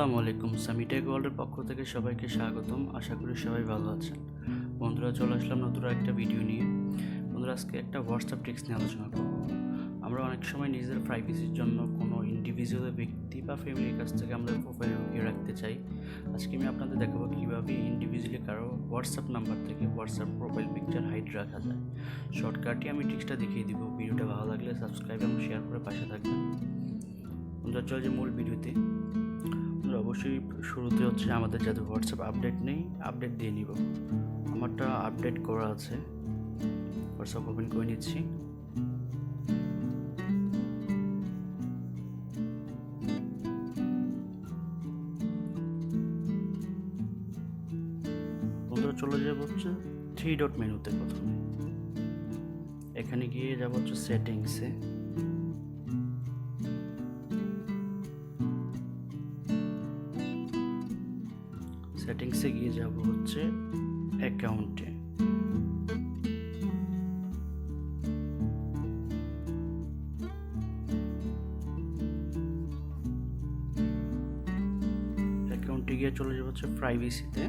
আসসালামু আলাইকুম। সামি টেক ওয়ার্ল্ডের পক্ষ থেকে সবাইকে স্বাগতম। আশা করি সবাই ভালো আছেন। বন্ধুরা, চলে আসলাম নতুন একটা ভিডিও নিয়ে। বন্ধুরা, আজকে একটা হোয়াটসঅ্যাপ ট্রিক্স নিয়ে আলোচনা করব। আমরা অনেক সময় নিজেদের প্রাইভেসির জন্য কোনো ইন্ডিভিজুয়াল ব্যক্তি বা ফ্যামিলির কাছ থেকে আমাদের প্রোফাইল লুকিয়ে রাখতে চাই। আজকে আমি আপনাদের দেখাবো কীভাবে ইন্ডিভিজুয়ালি কারো হোয়াটসঅ্যাপ নাম্বার থেকে হোয়াটসঅ্যাপ প্রোফাইল পিকচার হাইড রাখা যায়। শর্টকাটে আমি ট্রিক্সটা দেখিয়ে দিব। ভিডিওটা ভালো লাগলে সাবস্ক্রাইব এবং শেয়ার করে পাশে থাকবেন। বন্ধুরা, চলে যে মূল ভিডিওতে। অবশ্যই শুরুতে হচ্ছে আমাদের যাদের হোয়াটসঅ্যাপ আপডেট নেই, আপডেট দিয়ে নিব। আমারটা আপডেট করা আছে। হোয়াটসঅ্যাপ ওপেন করে নিচ্ছি। বন্ধুরা, চলে যাব হচ্ছে 3 ডট মেনুতে। প্রথমে এখানে গিয়ে যাব হচ্ছে সেটিংসে। সেটিংসে গিয়ে যাব হচ্ছে অ্যাকাউন্টে। অ্যাকাউন্টে গিয়ে চলে যাব হচ্ছে প্রাইভেসিতে।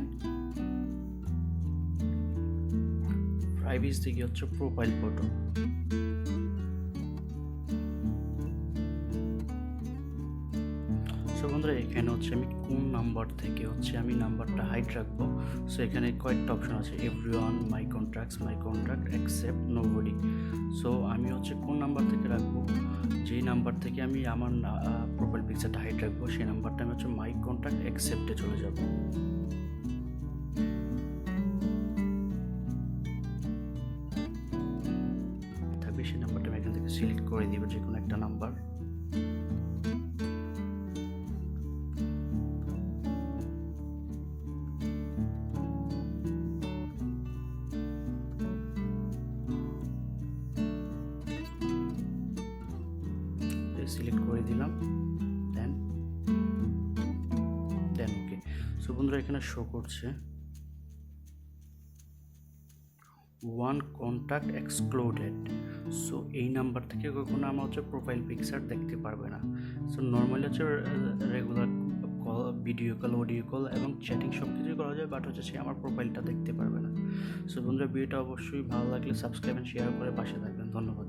প্রাইভেসিতে গিয়ে হচ্ছে প্রোফাইল ফটো। সো বন্ধুরা, এখানে হচ্ছে আমি কোন নাম্বার থেকে হচ্ছে আমি নাম্বারটা হাইড রাখবো। সো এখানে কয়েকটা অপশন আছে, এভরিওয়ান, মাই কন্ট্যাক্ট, অ্যাকসেপ্ট, নোবডি। সো আমি হচ্ছে কোন নাম্বার থেকে রাখবো, যেই নাম্বার থেকে আমি আমার প্রোফাইল পিকচারটা হাইড রাখবো সেই নাম্বারটা আমি হচ্ছে মাই কন্ট্যাক্ট অ্যাকসেপ্টে চলে যাব। থাকবে সেই নাম্বারটা আমি এখান থেকে সিলেক্ট করে দিব, যে কোনো একটা নাম্বার। সিলেক্ট করে দিলাম, দেন ওকে। সো বন্ধুরা, এখানে শো করছে ওয়ান কন্ট্যাক্ট এক্সক্লুডেড। সো এই নাম্বার থেকে কখনো আমার হচ্ছে প্রোফাইল পিকচার দেখতে পারবে না। সো নর্মালি হচ্ছে regular call, video call, audio call এবং চ্যাটিং সব কিছুই করা যায়, বাট হচ্ছে সে আমার প্রোফাইলটা দেখতে পারবে না। সো বন্ধুরা, ভিডিওটা অবশ্যই ভালো লাগলে সাবস্ক্রাইব এন্ড শেয়ার করে পাশে থাকবেন। ধন্যবাদ।